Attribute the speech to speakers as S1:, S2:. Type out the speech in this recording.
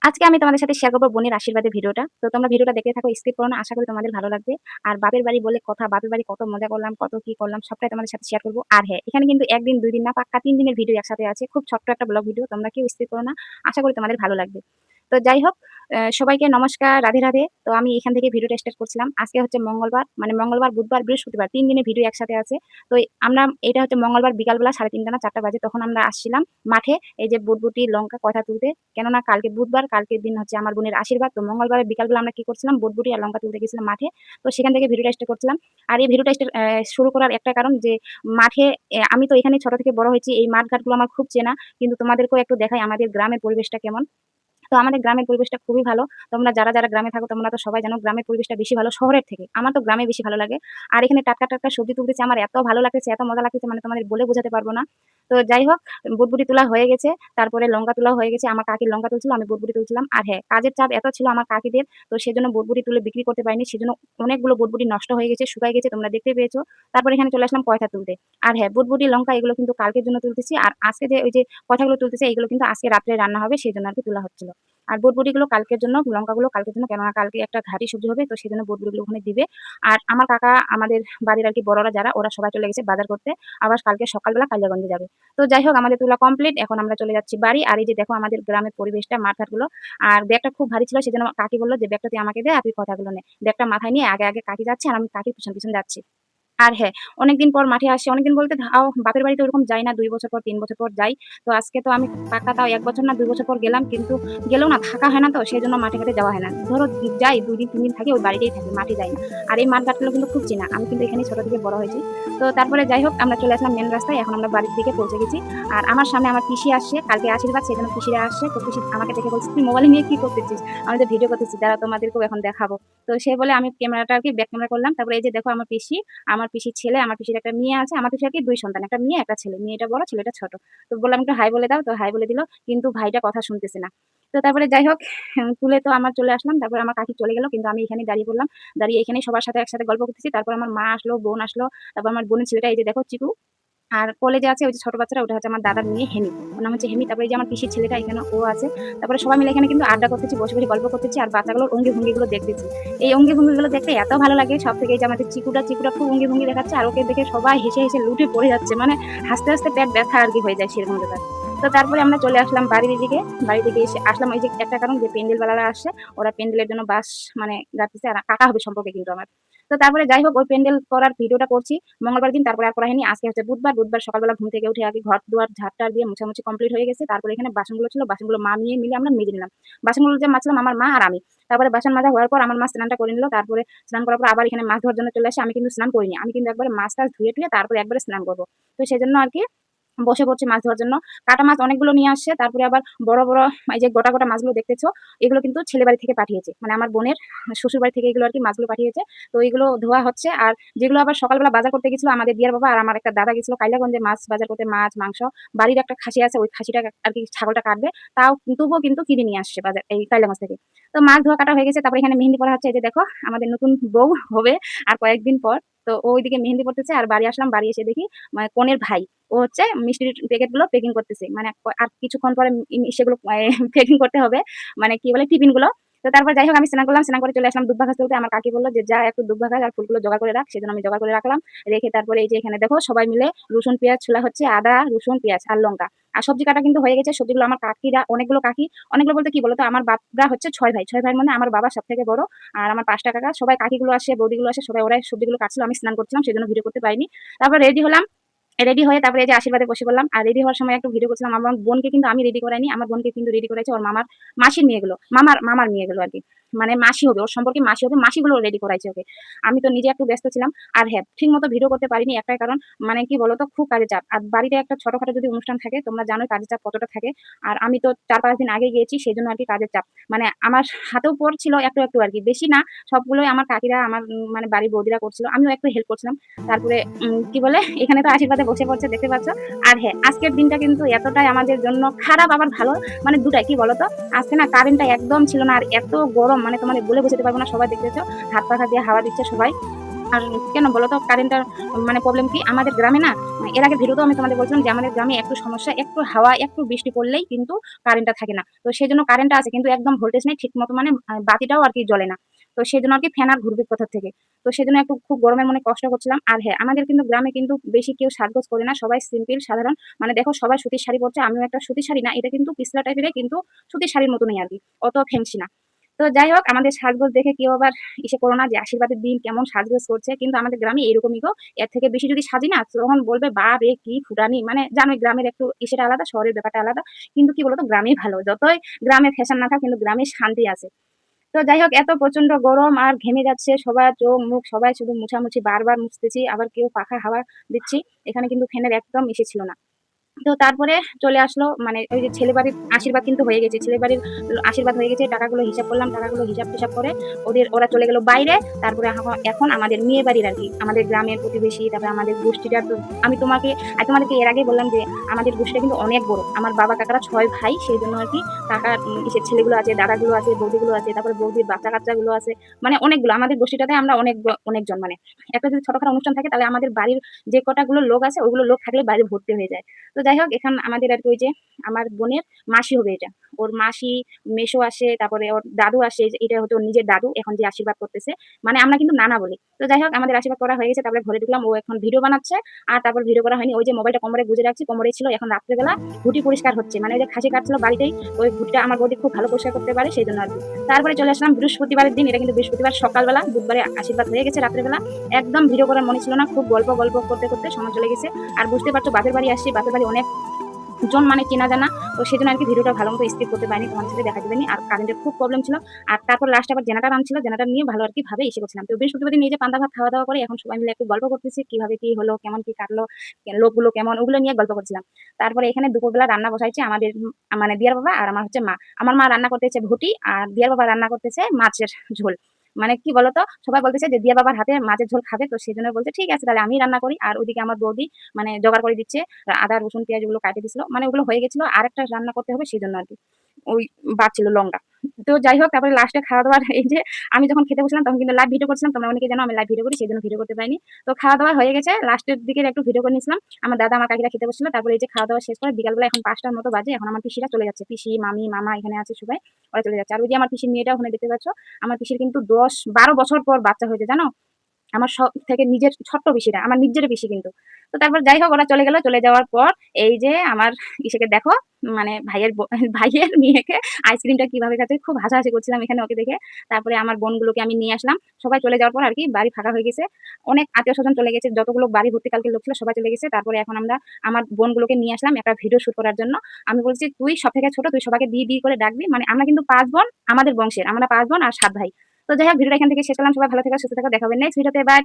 S1: আজকে আমি তোমাদের সাথে শেয়ার করব বোনের আশীর্বাদের ভিডিওটা। তো তোমরা ভিডিওটা দেখতে থাকো, স্কিপ করো না। আশা করি তোমাদের ভালো লাগবে। আর বাপের বাড়ি বলে কথা, বাপের বাড়ি কত মজা করলাম, কত কি করলাম সবটাই তোমাদের সাথে শেয়ার করব। আর হ্যাঁ, এখানে কিন্তু ১ দিন ২ দিন না পাক্কা ৩ দিনের ভিডিও একসাথে আছে। খুব ছোট্ট একটা ব্লগ ভিডিও। তোমরা কেউ স্কিপ করো না। আশা করি তোমাদের ভালো লাগবে। তো যাই হোক, সবাইকে নমস্কার, রাধে, রাধে। তো আমি এখান থেকে ভিডিওটা স্টার্ট করছিলাম। আজকে হচ্ছে মঙ্গলবার, মানে মঙ্গলবার, বুধবার, বৃহস্পতিবার ৩ দিনের ভিডিও একসাথে আছে। তো আমরা এটা হচ্ছে মঙ্গলবার বিকালবেলা ৩:৩০ না ৪টা বাজে তখন আমরা আসছিলাম মাঠে এই যে বটবটি, লঙ্কা কথা তুলতে। কেননা কালকে বুধবার, কালকের দিন হচ্ছে আমার বোনের আশীর্বাদ। তো মঙ্গলবারের বিকালবেলা আমরা কি করছিলাম বটবটি আর লঙ্কা তুলতে গেছিলাম মাঠে। তো সেখান থেকে ভিডিওটা স্টার্ট করছিলাম। আর এই ভিডিওটা শুরু করার একটা কারণ যে মাঠে আমি তো এখানে ছোট থেকে বড় হয়েছি। এই মাঠ-ঘাটগুলো আমার খুব চেনা। কিন্তু তোমাদেরকেও একটু দেখাই আমাদের গ্রামের পরিবেশটা কেমন। তো আমাদের গ্রামের পরিবেশটা খুবই ভালো। তোমরা যারা গ্রামে থাকো তোমরা তো সবাই জানো গ্রামের পরিবেশটা বেশি ভালো শহরের থেকে। আমার তো গ্রামে বেশি ভালো লাগে। আর এখানে টাটকা সবজি তুলতেছি আমার এত ভালো লাগতেছে, এত মজা লাগতেছে মানে তোমাদের বলে বোঝাতে পারব না। তো যাই হোক, বুটবুটি তোলা হয়ে গেছে। তারপরে লঙ্কা তোলা হয়ে গেছে। আমার কাকি লঙ্কা তুলছিল, আমি বুটবুটি তুলছিলাম। আর হ্যাঁ, কাজের চাপ এত ছিল আমার কাকিদের, তো সেজন্য বুটবুটি তুলে বিক্রি করতে পারিনি। সেজন্য অনেকগুলো বুটবুটি নষ্ট হয়ে গেছে, শুকায় গেছে, তোমরা দেখতে পেয়েছো। তারপরে এখানে চলে আসলাম কয়থা তুলতে। আর হ্যাঁ, বুটবুটি, লঙ্কা এগুলো কিন্তু কালকের জন্য তুলতেছি। আর আজকে যে ওই যে কয়থাগুলো তুলতেছি এগুলো কিন্তু আজকে রাত্রে রান্না হবে সেজন্য আরকি তোলা হচ্ছিল। আর বটবটিগুলো কালকের জন্য, লঙ্কাগুলো কালকের জন্য, কেননা কালকে একটা ঘাঁটি সবজি হবে তো সেজন্য বটবটিগুলো ওখানে দিবে। আর আমার কাকা, আমাদের বাড়ির আরকি বড়রা যারা ওরা সবাই চলে গেছে বাজার করতে। আবার কালকে সকালবেলা কালিয়াগঞ্জে যাবে। তো যাই হোক, আমাদের তোলা কমপ্লিট। এখন আমরা চলে যাচ্ছি বাড়ি। আর এই যে দেখো আমাদের গ্রামের পরিবেশটা, মাঠ-ঘাটগুলো। আর ব্যাগটা খুব ভারী ছিল সেজন্য কাকি বলল যে, "ব্যাগটা তুই আমাকে দে আর তুই কথাগুলো নে।" ব্যাগটা মাথায় নিয়ে আগে কাকি যাচ্ছে আর আমি কাকির পিছন যাচ্ছি। আর হ্যাঁ, অনেকদিন পর মাঠে আসি। অনেকদিন বলতে বাপের বাড়িতে ওরকম যাই না। ২ বছর পর ৩ বছর পর যাই। তো আজকে তো আমি পাক্কা তাও ১ বছর না ২ বছর পর গেলাম। কিন্তু গেলেও না থাকা হয় না তো সেজন্য মাঠে-ঘাটে যাওয়া হয় না। ধরো যাই ২ দিন ৩ দিন থাকি ওই বাড়িতেই থাকি, মাঠে যাই না। আর এই মাঠ-ঘাটগুলো কিন্তু খুব চেনা। আমি কিন্তু এখানেই ছোট থেকে বড় হয়েছি। তো তারপরে যাই হোক আমরা চলে আসলাম মেইন রাস্তায়। এখন আমরা বাড়ির দিকে পৌঁছে গেছি। আর আমার সামনে আমার পিসি আসছে। কালকে আশীর্বাদ সেজন্য পিসিরা আসছে। তো পিসি আমাকে দেখে বলছে, "তুই মোবাইল নিয়ে কি করতেছিস?" আমি তো ভিডিও করতেছি, দাঁড়াও তোমাদেরকেও এখন দেখাবো। তো সে বলে আমি ক্যামেরাটা আরকি ব্যাক ক্যামেরা করলাম। তারপরে এই যে দেখো আমার পিসি, আমার পিসির ছেলে, আমার পিসির একটা মেয়ে আছে। আমার পিসির আরকি ২ সন্তান। একটা মেয়ে, একটা ছেলে। মেয়েটা বড়, ছেলেটা ছোট। তো বললাম, "একটু হাই বলে দাও।" তো হাই বলে দিল। কিন্তু ভাইটা কথা শুনতেছে না। তো তারপরে যাই হোক, তুলে তো আমার চলে আসলাম। তারপরে আমার কাকি চলে গেল। কিন্তু আমি এখানেই দাঁড়িয়ে পড়লাম। দাঁড়িয়ে এখানেই সবার সাথে একসাথে গল্প করতেছি। তারপর আমার মা আসলো, বোন আসলো। তারপর আমার বোনের ছেলেটা এই যে দেখো চিকু। আর কোলে যে আছে ওই যে ছোট বাচ্চাটা ওটা হচ্ছে আমার দাদার মেয়ে হেমি। ওর নাম হচ্ছে হেমি। তারপরে এই যে আমার পিসির ছেলেটা এখানে ও আছে। তারপরে সবাই মিলে এখানে কিন্তু আড্ডা করতেছি, বসে গল্প করতেছি আর বাচ্চাগুলোর অঙ্গি-ভঙ্গিগুলো দেখতেছি। এই অঙ্গি-ভঙ্গিগুলো দেখতে এত ভালো লাগে। সবথেকে এই যে আমাদের চিকুটা খুব অঙ্গি-ভঙ্গি দেখাচ্ছে আর ওকে দেখে সবাই হেসে লুটে পড়ে যাচ্ছে। মানে হাসতে পেট ব্যথা আরকি হয়ে যায় সেরকম ব্যাপার। তো তারপরে আমরা চলে আসলাম বাড়ির দিকে। বাড়ির দিকে এসে আসলাম ওই যে একটা কারণ যে প্যান্ডেলওয়ালারা আসছে। ওরা প্যান্ডেলের জন্য বাঁশ মানে গাঁথতেছে আর কাকা হবে সম্পর্কে কিন্তু আমার। তো তারপরে যাই হোক ওই প্যান্ডেল করার ভিডিওটা করছি মঙ্গলবার দিন। তারপরে আর করা হয়নি। আজকে হচ্ছে বুধবার সকালবেলা ঘুম থেকে উঠে আগে ঘর-দুয়ার ঝাড়-টাড় দিয়ে মোছামুছি কমপ্লিট হয়ে গেছে। তারপরে এখানে বাসনগুলো ছিল, বাসনগুলো মা মেয়ে মিলে আমরা মেজে নিলাম। বাসনগুলো যে মাজলাম আমার মা আর আমি। তারপরে বাসন মাজা হওয়ার পর আমার মা স্নানটা করে নিল। তারপরে স্নান করার পর আবার এখানে মাছ ধোয়ার জন্য চলে আসি। আমি কিন্তু স্নান করিনি। আমি কিন্তু একবারে মাছ-টাছ ধুয়ে-টুয়ে তারপরে একবারে স্নান করব। তো সেজন্য আরকি বসে পড়ছি মাছ ধোয়ার জন্য। কাটা মাছ অনেকগুলো নিয়ে আসছে। তারপরে আবার বড় এই যে গোটা মাছগুলো দেখতেছো, এগুলো কিন্তু ছেলে বাড়ি থেকে পাঠিয়েছে। মানে আমার বোনের শ্বশুর বাড়ি থেকে এগুলো আরকি মাছগুলো পাঠিয়েছে। তো এগুলো ধোয়া হচ্ছে। আর যেগুলো আবার সকালবেলা বাজার করতে গেছিল আমাদের দিয়ার বাবা আর আমার একটা দাদা গেছিল কাইলাগঞ্জে মাছ বাজার করতে, মাছ, মাংস। বাড়ির একটা খাসি আছে, ওই খাসিটা আরকি ছাগলটা কাটবে। তবুও কিন্তু কিনে নিয়ে আসছে বাজার এই কাইলাগঞ্জ থেকে। তো মাছ ধোয়া কাটা হয়ে গেছে। তারপরে এখানে মেহেন্দি পড়া হচ্ছে। এই যে দেখো আমাদের নতুন বউ হবে আর কয়েকদিন পর। তো ও ওইদিকে মেহেন্দি পড়তেছে আর বাড়ি আসলাম। বাড়ি এসে দেখি মানে কনের ভাই ও হচ্ছে মিষ্টির প্যাকেটগুলো প্যাকিং করতেছে। মানে আর কিছুক্ষণ পরে সেগুলো প্যাকিং করতে হবে। মানে কি বলে টিফিনগুলো। তো তারপর যাই হোক আমি স্নান করলাম। স্নান করে চলে আসলাম দুব্বা ঘাস তুলতে। আমার কাকি বলল যে, "যা একটু দুব্বা ঘাস আর ফুলগুলো জোগাড় করে রাখ।" সেজন্য আমি জোগাড় করে রাখলাম। রেখে তারপরে এই যে এখানে দেখো সবাই মিলে রসুন, পেঁয়াজ ছোলা হচ্ছে। আদা, রসুন, পেঁয়াজ আর লঙ্কা। আর সবজি কাটা কিন্তু হয়ে গেছে। সবজিগুলো আমার কাকিরা অনেকগুলো বলতে কি বলতো আমার বাপরা হচ্ছে ৬ ভাই। ৬ ভাইয়ের মধ্যে আমার বাবা সবথেকে বড়। আর আমার ৫ টা কাকা। সবাই কাকিগুলো আসে, বৌদিগুলো আসে। সবাই ওরাই সবজিগুলো কাটছিল। আমি স্নান করছিলাম সেজন্য ভিডিও করতে পারিনি। তারপর রেডি হলাম। রেডি হয়ে তারপরে এই যে আশীর্বাদে বসে পড়লাম। আর রেডি হওয়ার সময় একটু ভিডিও করছিলাম। আমার বোনকে কিন্তু আমি রেডি করাইনি। আমার বোনকে কিন্তু রেডি করাইছে ওর মাসির মেয়েগুলো। মামার মেয়েগুলো আরকি। মানে মাসি হবে, ওর সম্পর্কে মাসি হবে। মাসিগুলো রেডি করাইছে ওকে। আমি তো নিজে একটু ব্যস্ত ছিলাম। আর হ্যাঁ, ঠিকমতো ভিডিও করতে পারিনি একটাই কারণ মানে কি বলতো খুব কাজের চাপ। আর বাড়িতে একটা ছোটখাটো যদি অনুষ্ঠান থাকে তোমরা জানোই কাজের চাপ কতটা থাকে। আর আমি তো ৪-৫ দিন আগে গিয়েছি সেজন্য আরকি কাজের চাপ। মানে আমার হাতেও পড়ছিল একটু আরকি। বেশি না, সবগুলোই আমার কাকিরা আমার মানে বাড়ির বৌদিরা করছিল। আমিও একটু হেল্প করছিলাম। তারপরে কি বলে এখানে তো আশীর্বাদে বসে পড়ছে দেখতে পাচ্ছ। আর হ্যাঁ, আজকের দিনটা কিন্তু এতটাই আমাদের জন্য খারাপ আবার ভালো মানে দুটাই কি বলতো? আজকে না কারেন্টটা একদম ছিল না। আর এত গরম মানে তোমাদের বলে বোঝাতে পারব না। সবাই দেখতেছো হাত পাখা দিয়ে হাওয়া দিচ্ছে সবাই। আর কেন বলো তো কারেন্টটার মানে প্রবলেম কি আমাদের গ্রামে না, এর আগের ভিডিওতেও আমি তোমাদের বলছিলাম যে আমাদের গ্রামে একটু সমস্যা, একটু হাওয়া, একটু বৃষ্টি পড়লেই কিন্তু কারেন্টটা থাকে না। তো সেজন্য কারেন্টটা আছে কিন্তু একদম ভোল্টেজ নেই ঠিকমতো, মানে বাতিটাও আরকি জ্বলে না। তো সেজন্য আরকি ফ্যান আর ঘুরবে কোথা থেকে। তো সেজন্য একটু খুব গরমের মনে কষ্ট করছিলাম। আর হ্যাঁ, আমাদের কিন্তু গ্রামে কিন্তু বেশি কেউ সাজগোজ করে না। সবাই সিম্পল সাধারণ। মানে দেখো সবাই সুতির শাড়ি পরছে। আমিও একটা সুতির শাড়ি না, এটা কিন্তু পিছলা টাইপেরই কিন্তু সুতির শাড়ির মতনই আরকি। অত ফ্যান্সি না। তো যাই হোক আমাদের সাজগোজ দেখে কেউ আবার ইসে করো না যে আশীর্বাদের দিন কেমন সাজগোজ করছে। কিন্তু আমাদের গ্রামে এরকমই গো। এর থেকে বেশি যদি সাজি না তখন বলবে বাপরে কি ফুটানি। মানে জানোই গ্রামের একটু ইসেটা আলাদা, শহরের ব্যাপারটা আলাদা। কিন্তু কি বলতো গ্রামেই ভালো। যতই গ্রামে ফ্যাশন না থাক কিন্তু গ্রামে শান্তি আছে। তো যাই হোক এত প্রচন্ড গরম আর ঘেমে যাচ্ছে সবার চোখ মুখ, সবাই শুধু মুছামুছি বারবার মুছতেছি। আবার কেউ পাখা হাওয়া দিচ্ছি। এখানে কিন্তু ফ্যানের একদম ইসে ছিল না। তো তারপরে চলে আসলো, মানে ওই যে ছেলে বাড়ির আশীর্বাদ কিন্তু হয়ে গেছে। ছেলে বাড়ির আশীর্বাদ হয়ে গেছে। টাকাগুলো হিসাব করলাম। টাকাগুলো হিসাব-টিসাব করে ওরা চলে গেল বাইরে। তারপরে এখন আমাদের মেয়ে বাড়ির আরকি। আমাদের গ্রামের প্রতিবেশী, তারপরে আমাদের গোষ্ঠীটা তো আমি তোমাদেরকে এর আগেই বললাম যে আমাদের গোষ্ঠীটা কিন্তু অনেক বড়। আমার বাবা কাকারা ৬ ভাই। সেজন্য আরকি কাকার ইসের ছেলেগুলো আছে, দাদাগুলো আছে, বৌদিগুলো আছে, তারপরে বৌদির বাচ্চা-কাচ্চাগুলো আছে। মানে অনেকগুলো। আমাদের গোষ্ঠীটাতে আমরা অনেকজন মানে। একটা যদি ছোটখাটো অনুষ্ঠান থাকে তাহলে আমাদের বাড়ির যে কটাগুলো লোক আছে ওগুলো লোক থাকলে বাড়ি ভর্তি হয়ে যায়। তো যাই হোক এখন আমাদের আরকি ওই যে আমার বোনের মাসি হবে এটা। ওর মাসি, মেসো আসে, তারপরে ওর দাদু আসে। এটা হচ্ছে ওর নিজের দাদু এখন যে আশীর্বাদ করতেছে। মানে আমরা কিন্তু নানা বলি। তো যাই হোক আমাদের আশীর্বাদ করা হয়ে গেছে। তারপরে ঘরে ঢুকলাম। ও এখন ভিডিও বানাচ্ছে। আর তারপর ভিডিও করা হয়নি। ওই যে মোবাইলটা কোমরে গুঁজে রাখছি, কোমরেই ছিল। এখন রাত্রে বেলা ঘুঁটি পরিষ্কার হচ্ছে। মানে ওই যে খাসি কাটছিল বাড়িতেই, ওই ঘুঁটিটা আমার বৌদি খুব ভালো পরিষ্কার করতে পারে সেইজন্য আরকি। তারপরে চলে আসলাম বৃহস্পতিবারের দিন। এটা কিন্তু বৃহস্পতিবার সকালবেলা, বুধবারে আশীর্বাদ হয়ে গেছে রাত্রেবেলা। একদম ভিডিও করার মনে ছিল না। খুব গল্প করতে সময় চলে গেছে। আর বুঝতে পারছো বাপের বাড়ি আসছি। বাপের বাড়ি অনেক জন মানে চেনা জানা। তো সেজন্য আরকি ভিডিওটা ভালো মতো স্কিপ করতে পারিনি। তোমাদের সাথে দেখা যাবেনি। আর কারেন্টের খুব প্রবলেম ছিল। আর তারপর লাস্টে আবার জেনারেটর আনছিল। জেনারেটর নিয়ে ভালো আরকি ভাবে ইসে করছিলাম। তো বৃহস্পতিবার দিন এই যে পান্তা ভাত খাওয়া-দাওয়া করে এখন সবাই মিলে একটু গল্প করতেছি। কিভাবে কি হলো, কেমন কি কাটলো, লোকগুলো কেমন ওগুলো নিয়ে গল্প করছিলাম। তারপরে এখানে দুপুরবেলা রান্না বসাইছি আমাদের মানে দিয়ার বাবা আর আমার হচ্ছে মা। আমার মা রান্না করতেছে ভুটি আর দিয়ার বাবা রান্না করতেছে মাছের ঝোল। মানে কি বলতো সবাই বলতেছে যে দিয়া বাবার হাতে মাছের ঝোল খাবে। তো সেজন্য বলছে ঠিক আছে তাহলে আমিই রান্না করি। আর ওইদিকে আমার বৌদি মানে জোগাড় করে দিচ্ছে। আদা, রসুন, পেঁয়াজ ওগুলো কাটে দিছিল। মানে ওগুলো হয়ে গেছিল। আরেকটা রান্না করতে হবে সেজন্য আরকি। ওই বাড়ছিল লংটা। তো যাই হোক তারপরে লাস্টে খাওয়া-দাওয়ার এই যে আমি যখন খেতে বসলাম তখন কিন্তু লাইভ ভিডিও করছিলাম। তোমরা অনেকেই জানো আমি লাইভ ভিডিও করি সেজন্য ভিডিও করতে পারিনি। তো খাওয়া-দাওয়া হয়ে গেছে। লাস্টের দিকে একটু ভিডিও করে নিয়েছিলাম। আমার দাদা, আমার কাকিরা খেতে বসছিল। তারপরে এই যে খাওয়া-দাওয়া শেষ করে বিকালবেলা এখন ৫ টার মতো বাজে। এখন আমার পিসিরা চলে যাচ্ছে। পিসি, মামি, মামা এখানে আছে সবাই। ওরা চলে যাচ্ছে। আর ওই যে আমার পিসির মেয়েটা ওখানে দেখতে পাচ্ছ। আমার পিসির কিন্তু ১০-১২ বছর পর বাচ্চা হয়েছে জানো? আমার সব থেকে নিজের ছোট্ট পিসিরা, আমার নিজের পিসি কিন্তু। তো তারপর যাই হোক ওরা চলে গেল। চলে যাওয়ার পর এই যে আমার ইসেকে দেখো মানে ভাইয়ের মেয়েকে আইসক্রিমটা কিভাবে খাচ্ছে খুব হাসাহাসি করছিলাম এখানে ওকে দেখে। তারপরে আমার বোনগুলোকে আমি নিয়ে আসলাম। সবাই চলে যাওয়ার পর আরকি বাড়ি ফাঁকা হয়ে গেছে। অনেক আত্মীয়স্বজন চলে গেছে। যতগুলো বাড়ি ভর্তি কালকে লোক ছিল সবাই চলে গেছে। তারপরে এখন আমরা আমার বোনগুলোকে নিয়ে আসলাম একটা ভিডিও শুট করার জন্য। আমি বলছি, "তুই সব থেকে ছোট, তুই সবাইকে দি করে ডাকবি।" মানে আমরা কিন্তু ৫ বোন আমাদের বংশের। আমরা ৫ বোন আর ৭ ভাই। তো যাই হোক ভিডিওটা এখান থেকে শেষ করলাম। সবাই ভালো থেকো, সুস্থ থেকো। দেখা হবে নেক্সট ভিডিওতে। বাই।